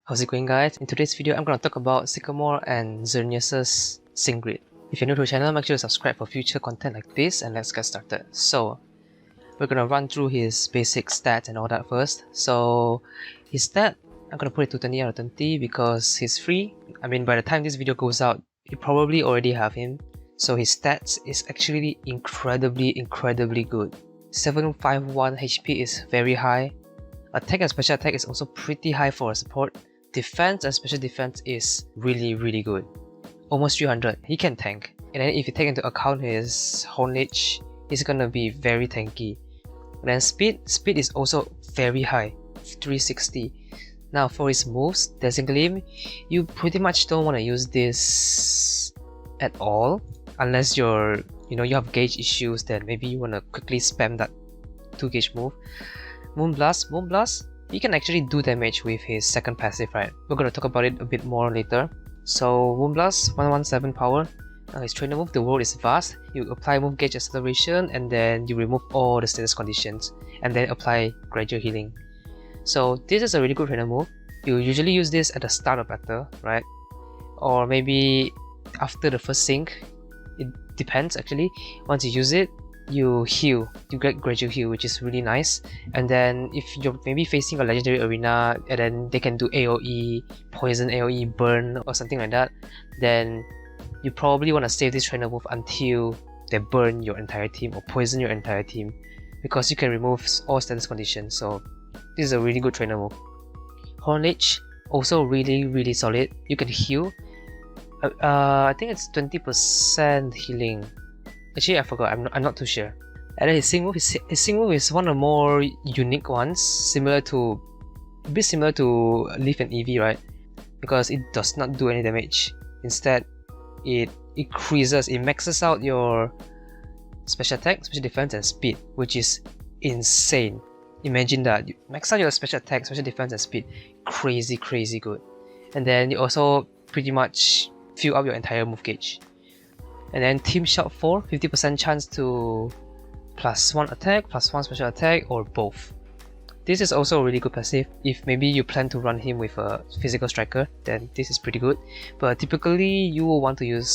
How's it going, guys? In today's video, I'm going to talk about Sycamore and Xerneas' sync grid. If you're new to the channel, make sure to subscribe for future content like this, and let's get started. So, we're going to run through his basic stats and all that first. So, his stat, I'm going to put it to 20 out of 20 because he's free. I mean, by the time this video goes out, you probably already have him. So, his stats is actually incredibly good. 751 HP is very high. Attack and special attack is also pretty high for a support. Defense and special defense is really good. Almost 300. He can tank. And then if you take into account his Hornage, he's gonna be very tanky. And then speed is also very high, 360. Now for his moves, Dazzling Gleam, you pretty much don't want to use this at all unless you have gauge issues. Then maybe you want to quickly spam that 2 gauge move. Moonblast, he can actually do damage with his second passive, right? We're gonna talk about it a bit more later. So Moonblast, 117 power. Now his trainer move, the world is vast. You apply move gauge acceleration and then you remove all the status conditions and then apply gradual healing. So this is a really good trainer move. You usually use this at the start of battle, right? Or maybe after the first sync. It depends actually. Once you use it, you heal, you get gradual heal, which is really nice. And then if you're maybe facing a legendary arena and then they can do AoE, poison AoE, burn or something like that, then you probably want to save this trainer move until they burn your entire team or poison your entire team, because you can remove all status conditions. So this is a really good trainer move. Hornage, also really solid. You can heal. I think it's 20% healing. Actually, I forgot. I'm not too sure. And then his sync move is one of the more unique ones, a bit similar to Leaf and Eevee, right? Because it does not do any damage. Instead, it maxes out your special attack, special defense, and speed, which is insane. Imagine that. You max out your special attack, special defense, and speed. Crazy good. And then you also pretty much fill up your entire move gauge. And then Team Shout 4, 50% chance to +1 attack, +1 special attack, or both. This is also a really good passive. If maybe you plan to run him with a physical striker, then this is pretty good. But typically you will want to use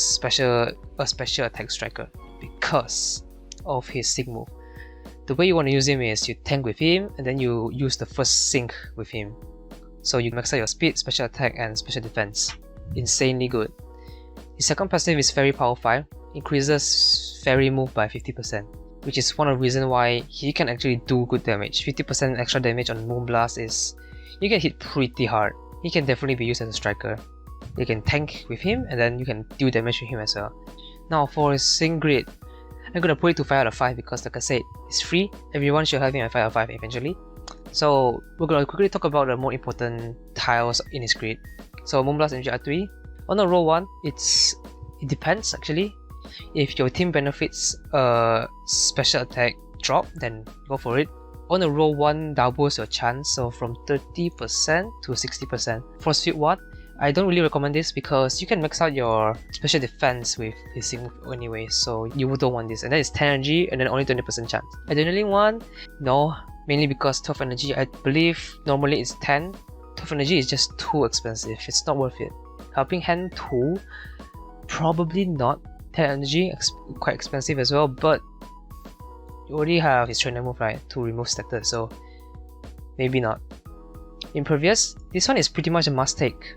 a special attack striker because of his sync move. The way you want to use him is you tank with him and then you use the first sync with him. So you max out your speed, special attack, and special defense. Insanely good. His second passive is Fairy Power 5, increases Fairy move by 50%, which is one of the reasons why he can actually do good damage. 50% extra damage on Moonblast is, you get hit pretty hard. He can definitely be used as a striker. You can tank with him and then you can deal damage with him as well. Now for his sync grid, I'm gonna put it to 5 out of 5 because like I said, it's free. Everyone should have him at 5 out of 5 eventually. So we're gonna quickly talk about the more important tiles in his grid. So Moonblast MGR3. On a roll 1, it depends actually. If your team benefits a special attack drop, then go for it. On a roll 1 doubles your chance, so from 30% to 60%. For Speed 1, I don't really recommend this because you can max out your special defense with his sync move anyway, so you don't want this. And then it's 10 energy and then only 20% chance. Adrenaline 1, no, mainly because 12 energy, I believe normally it's 10. 12 energy is just too expensive, it's not worth it. Helping Hand 2, probably not. 10 energy, quite expensive as well, but you already have his trainer move, right, to remove status, so maybe not. Impervious, this one is pretty much a must take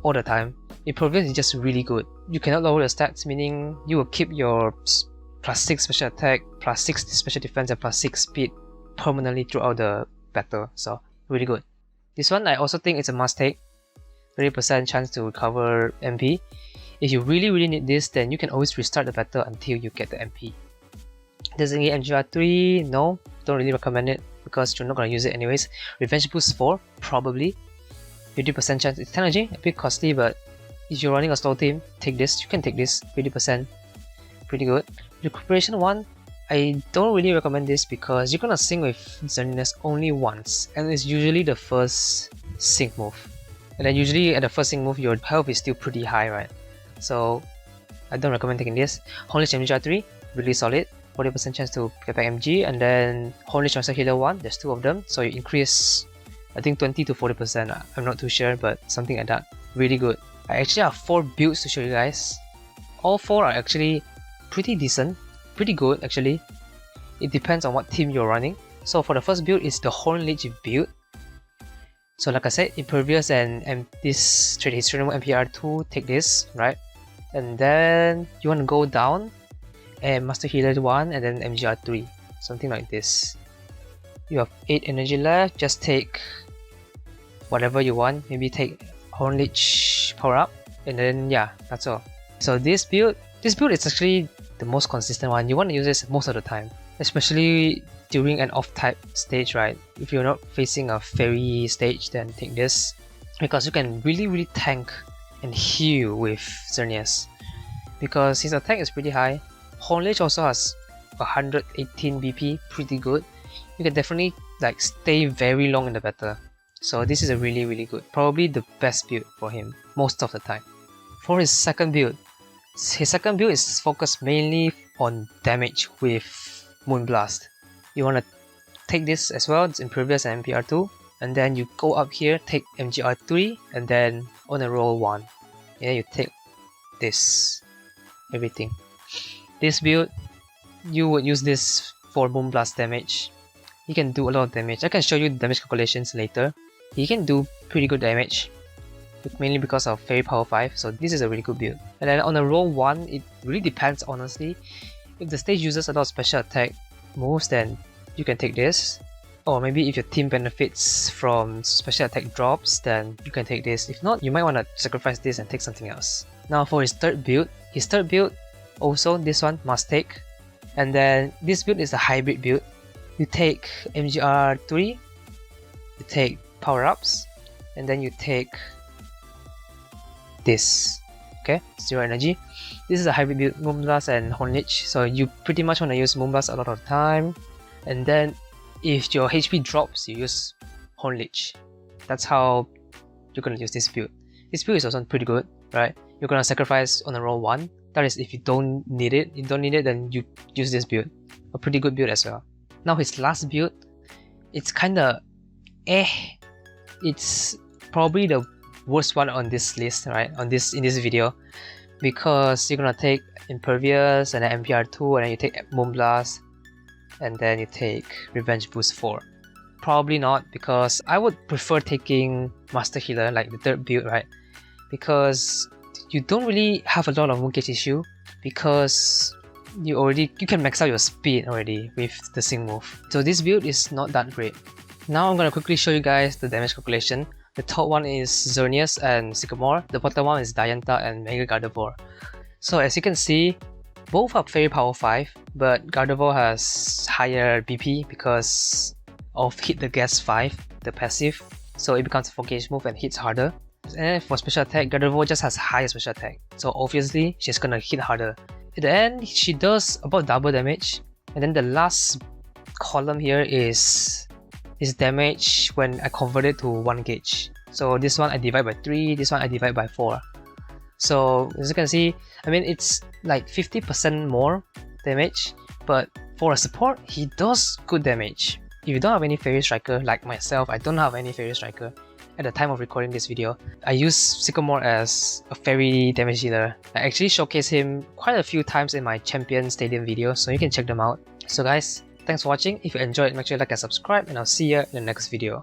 all the time. Impervious is just really good. You cannot lower your stats, meaning you will keep your +6 special attack, +6 special defense, and +6 speed permanently throughout the battle, so really good. This one I also think it's a must take. 30% chance to recover MP. If you really need this, then you can always restart the battle until you get the MP. Designate MGR3, no, don't really recommend it because you're not gonna use it anyways. Revenge Boost 4, probably. 50% chance, it's 10 energy, a bit costly, but if you're running a slow team, take this, you can take this, 50%, pretty good. Recuperation 1, I don't really recommend this because you're gonna sync with Xerneas only once, and it's usually the first sync move. And then usually at the first sync move, your health is still pretty high, right? So I don't recommend taking this. Hornage MGR3, really solid. 40% chance to get back MG, and then Hornage Master Healer 1, there's 2 of them, so you increase I think 20 to 40%, I'm not too sure, but something like that. Really good. I actually have 4 builds to show you guys. All 4 are actually pretty decent, pretty good actually. It depends on what team you're running. So for the first build is the Horn Lich build. So like I said, Impervious and this Trade History MPR2, take this, right? And then you want to go down and Master Healer 1 and then MGR 3, something like this. You have 8 energy left, just take whatever you want. Maybe take Horn Lich power up, and then yeah, that's all. So this build is actually the most consistent one. You want to use this most of the time, especially during an off-type stage, right? If you're not facing a fairy stage, then take this, because you can really tank and heal with Xerneas, because his attack is pretty high. Horn Lich also has 118 BP, pretty good. You can definitely like stay very long in the battle. So this is a really good, probably the best build for him most of the time. For his second build is focused mainly on damage with Moonblast. You want to take this as well, it's Impervious and MPR2, and then you go up here, take MGR3, and then on a roll 1, yeah, you take this, everything. This build, you would use this for Moonblast damage. He can do a lot of damage. I can show you the damage calculations later. He can do pretty good damage, mainly because of Fairy Power 5, so this is a really good build. And then on a roll 1, it really depends honestly. If the stage uses a lot of special attack moves, then you can take this. Or maybe if your team benefits from special attack drops, then you can take this. If not, you might want to sacrifice this and take something else. Now for his third build also this one must take. And then this build is a hybrid build. You take MGR3, you take power-ups, and then you take this. Okay, 0 energy. This is a hybrid build, Moonblast and Horn Lich, so you pretty much want to use Moonblast a lot of the time. And then if your HP drops, you use Horn Lich. That's how you're gonna use this build. This build is also pretty good, right? You're gonna sacrifice on a roll 1. That is if you don't need it. If you don't need it, then you use this build. A pretty good build as well. Now his last build, it's kinda It's probably the worst one on this list, right? In this video, because you're gonna take Impervious and then MPR2, and then you take Moonblast, and then you take Revenge Boost 4. Probably not, because I would prefer taking Master Healer, like the third build, right? Because you don't really have a lot of Mooncage issue, because you can max out your speed already with the Sing move. So this build is not that great. Now I'm gonna quickly show you guys the damage calculation. The top one is Xerneas and Sycamore, the bottom one is Diantha and Mega Gardevoir. So as you can see, both have Fairy Power 5, but Gardevoir has higher BP because of Hit the Gas 5, the passive, so it becomes a 4-gauge move and hits harder. And for special attack, Gardevoir just has higher special attack, so obviously she's gonna hit harder. At the end, she does about double damage, and then the last column here is damage when I convert it to 1 gauge. So this one I divide by 3, this one I divide by 4. So as you can see, I mean it's like 50% more damage, but for a support, he does good damage. If you don't have any Fairy Striker, like myself, I don't have any Fairy Striker at the time of recording this video. I use Sycamore as a Fairy damage dealer. I actually showcase him quite a few times in my Champion Stadium videos, so you can check them out. So guys, thanks for watching. If you enjoyed, make sure you like and subscribe, and I'll see you in the next video.